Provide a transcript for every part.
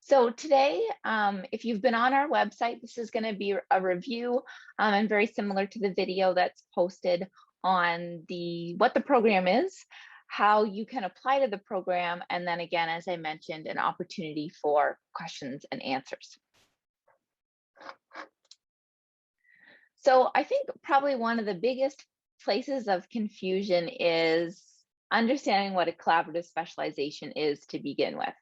So today, if you've been on our website, this is going to be a review and very similar to the video that's posted on what the program is, how you can apply to the program, and then again, as I mentioned, an opportunity for questions and answers. So I think probably one of the biggest places of confusion is understanding what a collaborative specialization is to begin with.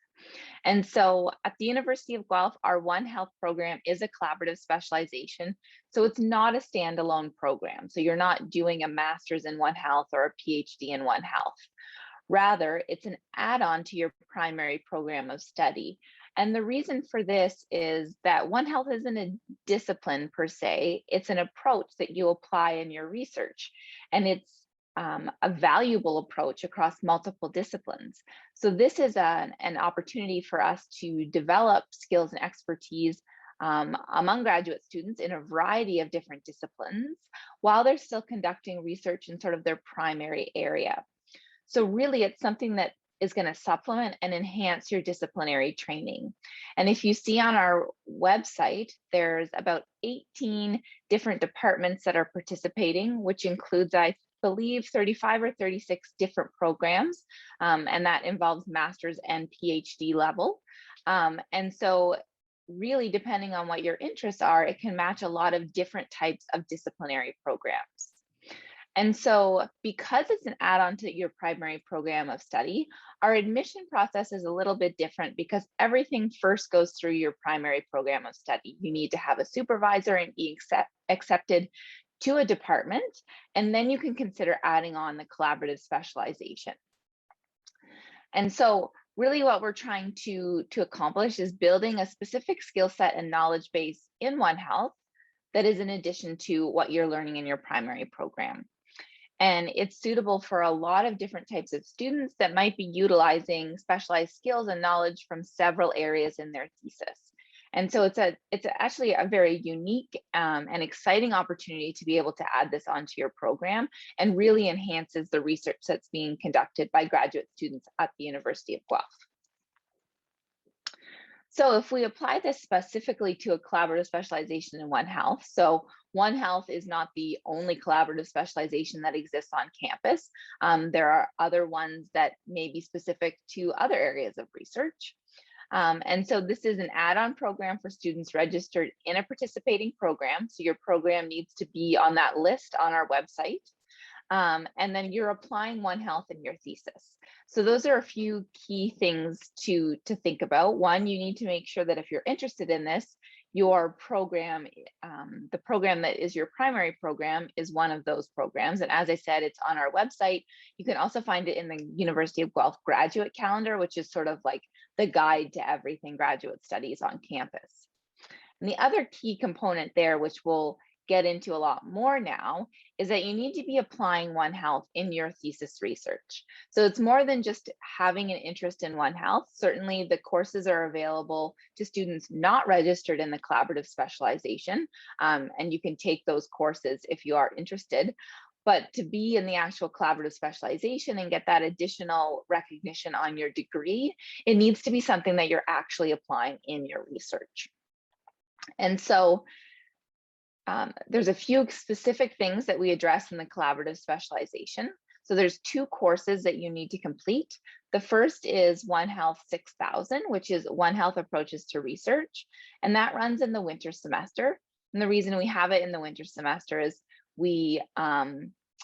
And so at the University of Guelph, our One Health program is a collaborative specialization. So it's not a standalone program. So you're not doing a master's in One Health or a PhD in One Health. Rather, it's an add-on to your primary program of study. And the reason for this is that One Health isn't a discipline per se, it's an approach that you apply in your research. And it's a valuable approach across multiple disciplines. So this is an opportunity for us to develop skills and expertise among graduate students in a variety of different disciplines while they're still conducting research in sort of their primary area. So really it's something that is going to supplement and enhance your disciplinary training. And if you see on our website, there's about 18 different departments that are participating, which includes, I believe, 35 or 36 different programs, and that involves master's and PhD level. And so really, depending on what your interests are, it can match a lot of different types of disciplinary programs. And so because it's an add-on to your primary program of study, our admission process is a little bit different because everything first goes through your primary program of study. You need to have a supervisor and be accepted to a department, and then you can consider adding on the collaborative specialization. And so really what we're trying to accomplish is building a specific skill set and knowledge base in One Health that is in addition to what you're learning in your primary program. And it's suitable for a lot of different types of students that might be utilizing specialized skills and knowledge from several areas in their thesis. And so it's actually a very unique and exciting opportunity to be able to add this onto your program, and really enhances the research that's being conducted by graduate students at the University of Guelph. So if we apply this specifically to a collaborative specialization in One Health, so One Health is not the only collaborative specialization that exists on campus. There are other ones that may be specific to other areas of research. And so this is an add-on program for students registered in a participating program. So your program needs to be on that list on our website. And then you're applying One Health in your thesis. So those are a few key things to think about. One, you need to make sure that if you're interested in this, your program, the program that is your primary program, is one of those programs. And as I said, it's on our website. You can also find it in the University of Guelph graduate calendar, which is sort of like the guide to everything graduate studies on campus. And the other key component there, which we'll get into a lot more now, is that you need to be applying One Health in your thesis research. So it's more than just having an interest in One Health. Certainly the courses are available to students not registered in the collaborative specialization, and you can take those courses if you are interested. But to be in the actual collaborative specialization and get that additional recognition on your degree, it needs to be something that you're actually applying in your research. And so there's a few specific things that we address in the collaborative specialization. So there's 2 courses that you need to complete. The first is One Health 6000, which is One Health Approaches to Research, and that runs in the winter semester. And the reason we have it in the winter semester is we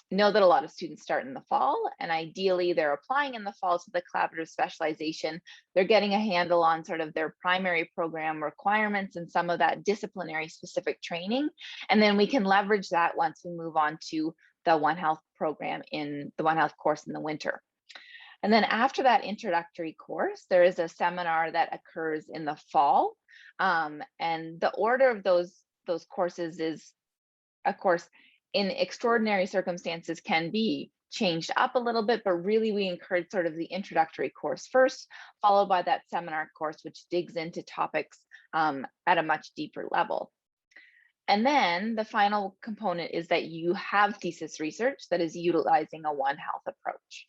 know that a lot of students start in the fall, and ideally they're applying in the fall to the collaborative specialization. They're getting a handle on sort of their primary program requirements and some of that disciplinary specific training. And then we can leverage that once we move on to the One Health program in the One Health course in the winter. And then after that introductory course, there is a seminar that occurs in the fall. And the order of those courses is, of course, in extraordinary circumstances can be changed up a little bit, but really we encourage sort of the introductory course first, followed by that seminar course, which digs into topics at a much deeper level. And then the final component is that you have thesis research that is utilizing a One Health approach.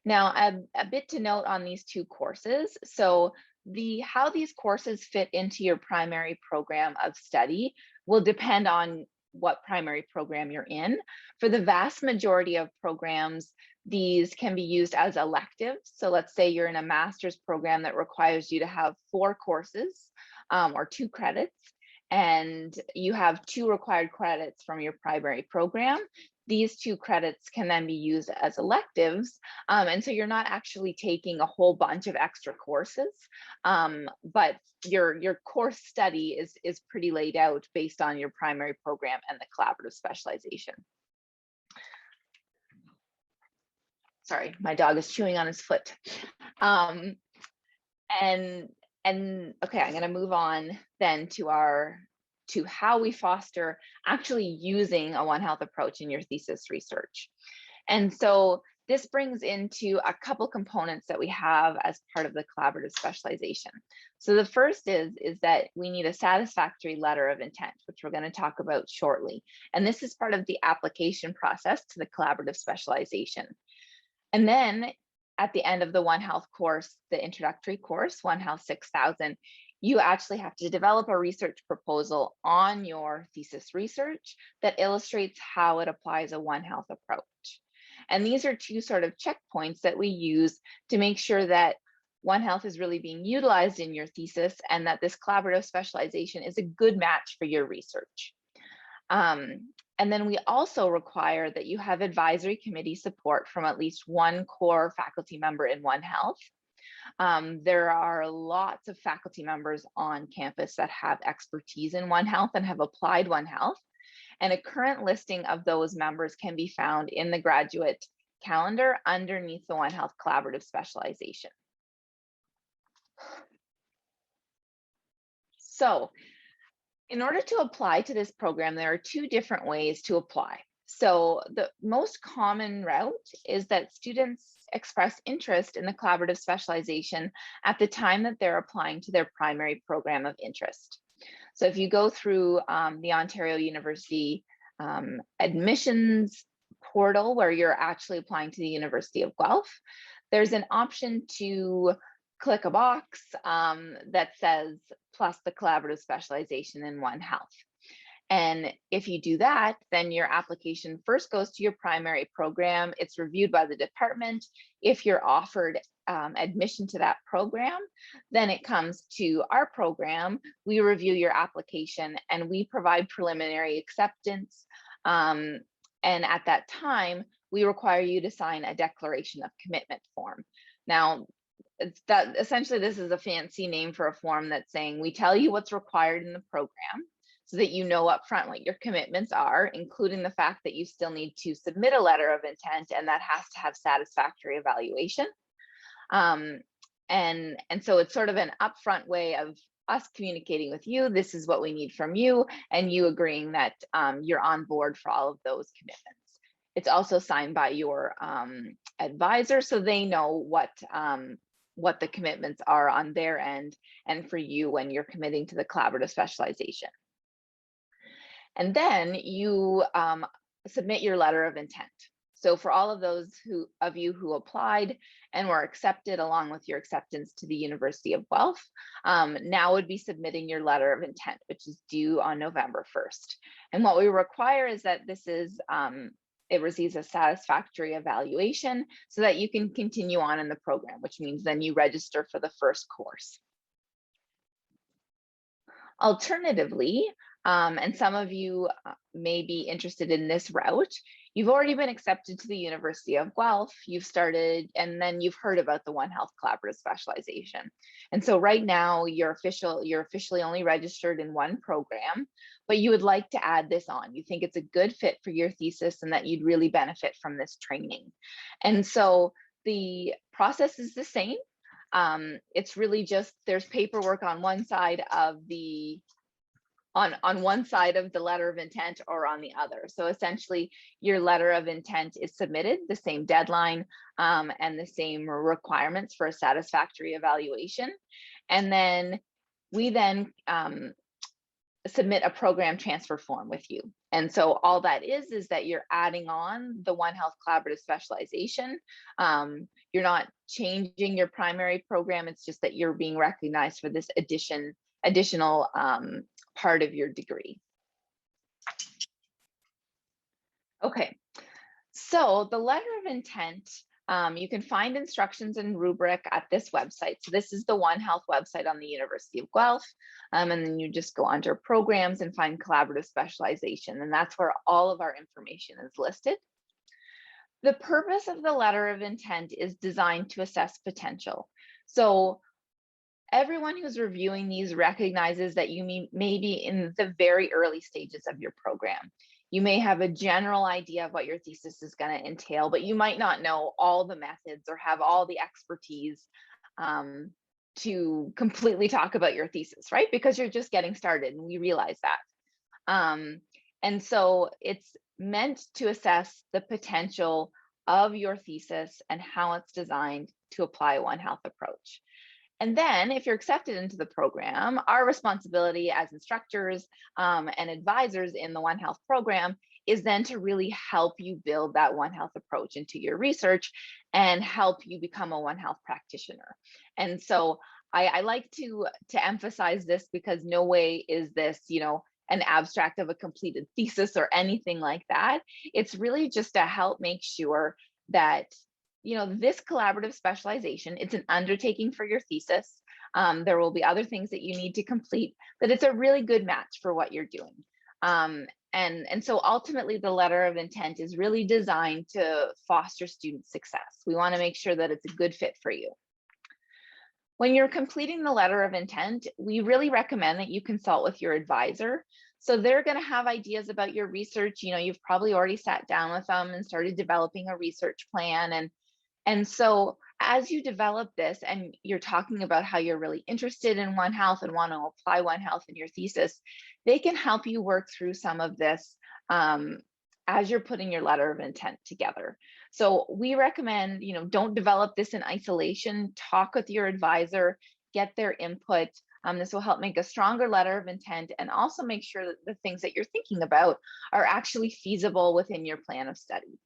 Now, a bit to note on these two courses. So how these courses fit into your primary program of study will depend on what primary program you're in. For the vast majority of programs, these can be used as electives. So let's say you're in a master's program that requires you to have 4 courses or 2 credits, and you have 2 required credits from your primary program. These 2 credits can then be used as electives. And so you're not actually taking a whole bunch of extra courses, but your course study is pretty laid out based on your primary program and the collaborative specialization. Sorry, my dog is chewing on his foot. And okay, I'm going to move on then to how we foster actually using a One Health approach in your thesis research. And so this brings into a couple components that we have as part of the collaborative specialization. So the first is that we need a satisfactory letter of intent, which we're going to talk about shortly. And this is part of the application process to the collaborative specialization. And then at the end of the One Health course, the introductory course, One Health 6000, you actually have to develop a research proposal on your thesis research that illustrates how it applies a One Health approach. And these are 2 sort of checkpoints that we use to make sure that One Health is really being utilized in your thesis and that this collaborative specialization is a good match for your research. And then we also require that you have advisory committee support from at least 1 core faculty member in One Health. There are lots of faculty members on campus that have expertise in One Health and have applied One Health. And a current listing of those members can be found in the graduate calendar underneath the One Health collaborative specialization. So in order to apply to this program, there are 2 different ways to apply. So the most common route is that students express interest in the collaborative specialization at the time that they're applying to their primary program of interest. So if you go through the Ontario University admissions portal where you're actually applying to the University of Guelph, there's an option to click a box that says plus the collaborative specialization in One Health. And if you do that, then your application first goes to your primary program. It's reviewed by the department. If you're offered admission to that program, then it comes to our program. We review your application and we provide preliminary acceptance. And at that time, we require you to sign a declaration of commitment form. Now, essentially, this is a fancy name for a form that's saying we tell you what's required in the program so that you know upfront what your commitments are, including the fact that you still need to submit a letter of intent, and that has to have satisfactory evaluation. And so it's sort of an upfront way of us communicating with you, this is what we need from you, and you agreeing that you're on board for all of those commitments. It's also signed by your advisor, so they know what the commitments are on their end and for you when you're committing to the collaborative specialization. And then you submit your letter of intent. So for all of those of you who applied and were accepted along with your acceptance to the University of Guelph, now would be submitting your letter of intent, which is due on November 1st. And what we require is that it receives a satisfactory evaluation so that you can continue on in the program, which means then you register for the first course. Alternatively, and some of you may be interested in this route, you've already been accepted to the University of Guelph, you've started, and then you've heard about the One Health collaborative specialization. And so right now you're officially only registered in one program, but you would like to add this on. You think it's a good fit for your thesis and that you'd really benefit from this training. And so the process is the same. It's really just, there's paperwork on one side of the on one side of the letter of intent or on the other. So essentially your letter of intent is submitted, the same deadline and the same requirements for a satisfactory evaluation. And then we then submit a program transfer form with you. And so all that is that you're adding on the One Health collaborative specialization. You're not changing your primary program. It's just that you're being recognized for this additional part of your degree. Okay, so the letter of intent, you can find instructions in Rubric at this website. So this is the One Health website on the University of Guelph. And then you just go under programs and find collaborative specialization. And that's where all of our information is listed. The purpose of the letter of intent is designed to assess potential. So everyone who's reviewing these recognizes that you may be in the very early stages of your program. You may have a general idea of what your thesis is going to entail, but you might not know all the methods or have all the expertise to completely talk about your thesis, right? Because you're just getting started, and we realize that. And so it's meant to assess the potential of your thesis and how it's designed to apply a One Health approach. And then if you're accepted into the program, our responsibility as instructors and advisors in the One Health program is then to really help you build that One Health approach into your research and help you become a One Health practitioner. And so I like to emphasize this, because no way is this, an abstract of a completed thesis or anything like that. It's really just to help make sure that this collaborative specialization, it's an undertaking for your thesis. There will be other things that you need to complete, but it's a really good match for what you're doing. And so ultimately the letter of intent is really designed to foster student success. We want to make sure that it's a good fit for you. When you're completing the letter of intent, we really recommend that you consult with your advisor. So they're going to have ideas about your research. You've probably already sat down with them and started developing a research plan. And so as you develop this and you're talking about how you're really interested in One Health and want to apply One Health in your thesis, they can help you work through some of this as you're putting your letter of intent together. So we recommend, don't develop this in isolation. Talk with your advisor, get their input. This will help make a stronger letter of intent and also make sure that the things that you're thinking about are actually feasible within your plan of study.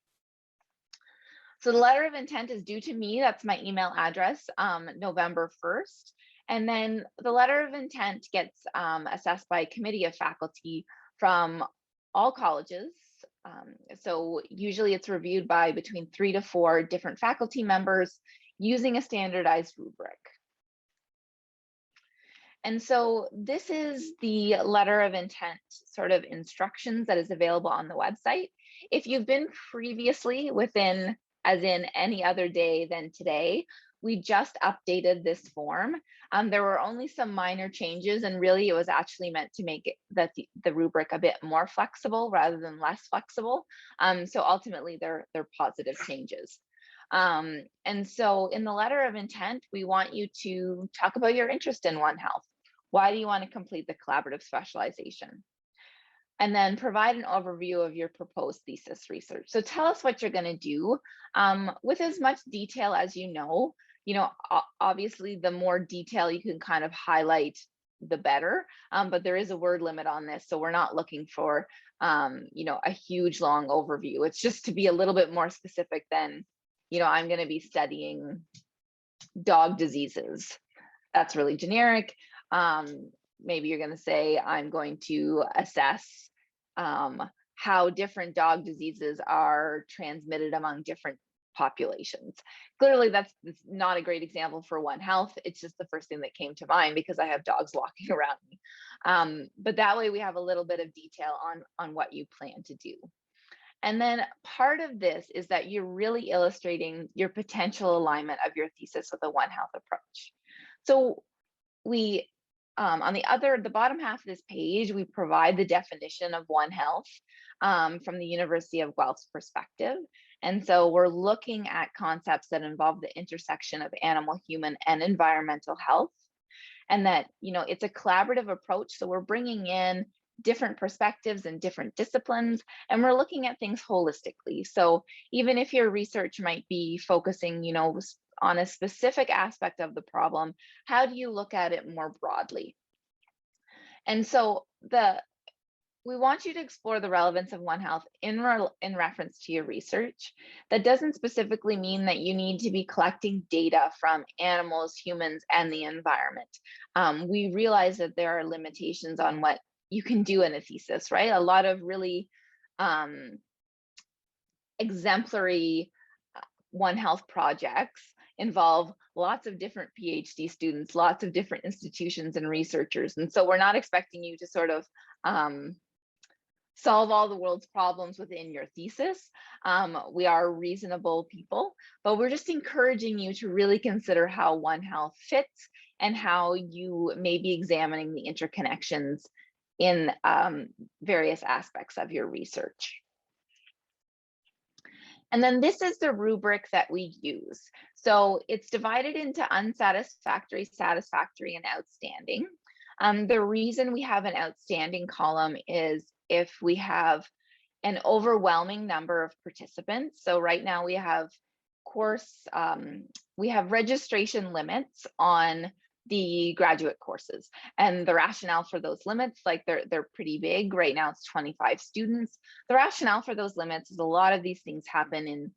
So the letter of intent is due to me. That's my email address, November 1st. And then the letter of intent gets assessed by a committee of faculty from all colleges. So usually it's reviewed by between 3 to 4 different faculty members using a standardized rubric. And so this is the letter of intent sort of instructions that is available on the website. If you've been previously within, as in any other day than today, we just updated this form. There were only some minor changes, and really it was actually meant to make the rubric a bit more flexible rather than less flexible. So ultimately they're positive changes. And so in the letter of intent, we want you to talk about your interest in One Health. Why do you want to complete the collaborative specialization? And then provide an overview of your proposed thesis research. So tell us what you're going to do with as much detail as you know. Obviously, the more detail you can kind of highlight, the better. But there is a word limit on this, so we're not looking for a huge long overview. It's just to be a little bit more specific than, I'm going to be studying dog diseases. That's really generic. Maybe you're going to say, I'm going to assess how different dog diseases are transmitted among different populations. Clearly, that's not a great example for One Health. It's just the first thing that came to mind because I have dogs walking around me. But that way we have a little bit of detail on what you plan to do. And then part of this is that you're really illustrating your potential alignment of your thesis with a One Health approach. So we, on the bottom half of this page, we provide the definition of One Health from the University of Guelph's perspective. And so we're looking at concepts that involve the intersection of animal, human, and environmental health. And that, it's a collaborative approach. So we're bringing in different perspectives and different disciplines, and we're looking at things holistically. So even if your research might be focusing, on a specific aspect of the problem, how do you look at it more broadly? And so we want you to explore the relevance of One Health in reference to your research. That doesn't specifically mean that you need to be collecting data from animals, humans, and the environment. We realize that there are limitations on what you can do in a thesis, right? A lot of really exemplary One Health projects involve lots of different PhD students, lots of different institutions and researchers. And so we're not expecting you to sort of solve all the world's problems within your thesis. We are reasonable people, but we're just encouraging you to really consider how One Health fits and how you may be examining the interconnections in various aspects of your research. And then this is the rubric that we use. So it's divided into unsatisfactory, satisfactory, and outstanding. The reason we have an outstanding column is if we have an overwhelming number of participants. So right now we have registration limits on the graduate courses, and the rationale for those limits, like they're pretty big. Right now it's 25 students. The rationale for those limits is a lot of these things happen in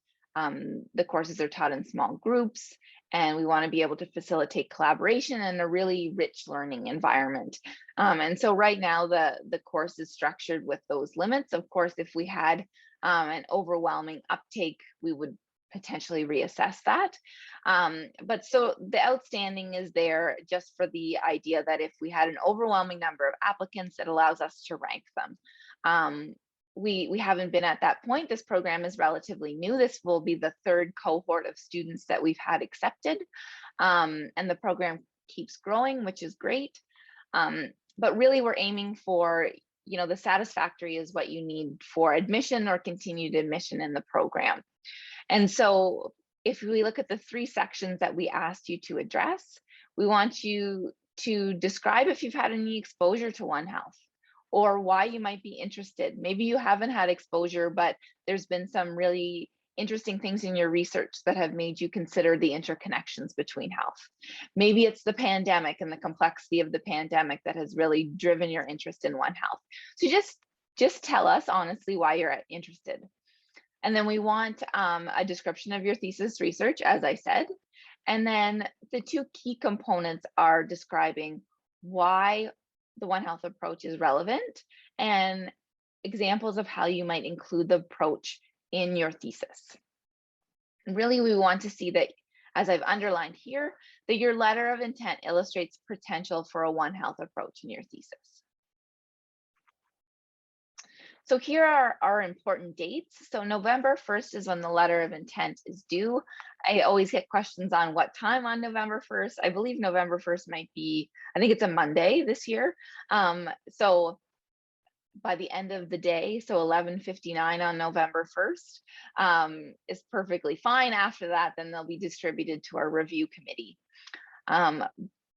the courses are taught in small groups, and we want to be able to facilitate collaboration and a really rich learning environment. And so right now the course is structured with those limits. Of course, if we had an overwhelming uptake, we would potentially reassess that. But so the outstanding is there just for the idea that if we had an overwhelming number of applicants, it allows us to rank them. We haven't been at that point. This program is relatively new. This will be the third cohort of students that we've had accepted. And the program keeps growing, which is great. But really we're aiming for, the satisfactory is what you need for admission or continued admission in the program. And so if we look at the 3 sections that we asked you to address, we want you to describe if you've had any exposure to One Health or why you might be interested. Maybe you haven't had exposure, but there's been some really interesting things in your research that have made you consider the interconnections between health. Maybe it's the pandemic and the complexity of the pandemic that has really driven your interest in One Health. So just tell us honestly why you're interested. And then we want a description of your thesis research, as I said. And then the 2 key components are describing why the One Health approach is relevant and examples of how you might include the approach in your thesis. And really, we want to see that, as I've underlined here, that your letter of intent illustrates potential for a One Health approach in your thesis. So here are our important dates. So November 1st is when the letter of intent is due. I always get questions on what time on November 1st. I believe November 1st might be, I think it's a Monday this year. So by the end of the day, so 11:59 on November 1st is perfectly fine. After that, then they'll be distributed to our review committee.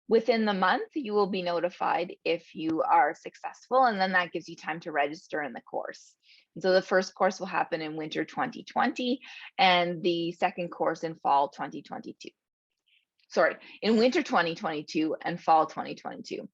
Within the month, you will be notified if you are successful, and then that gives you time to register in the course. And so the first course will happen in winter 2020, and the second course in fall 2022. Sorry, in winter 2022 and fall 2022.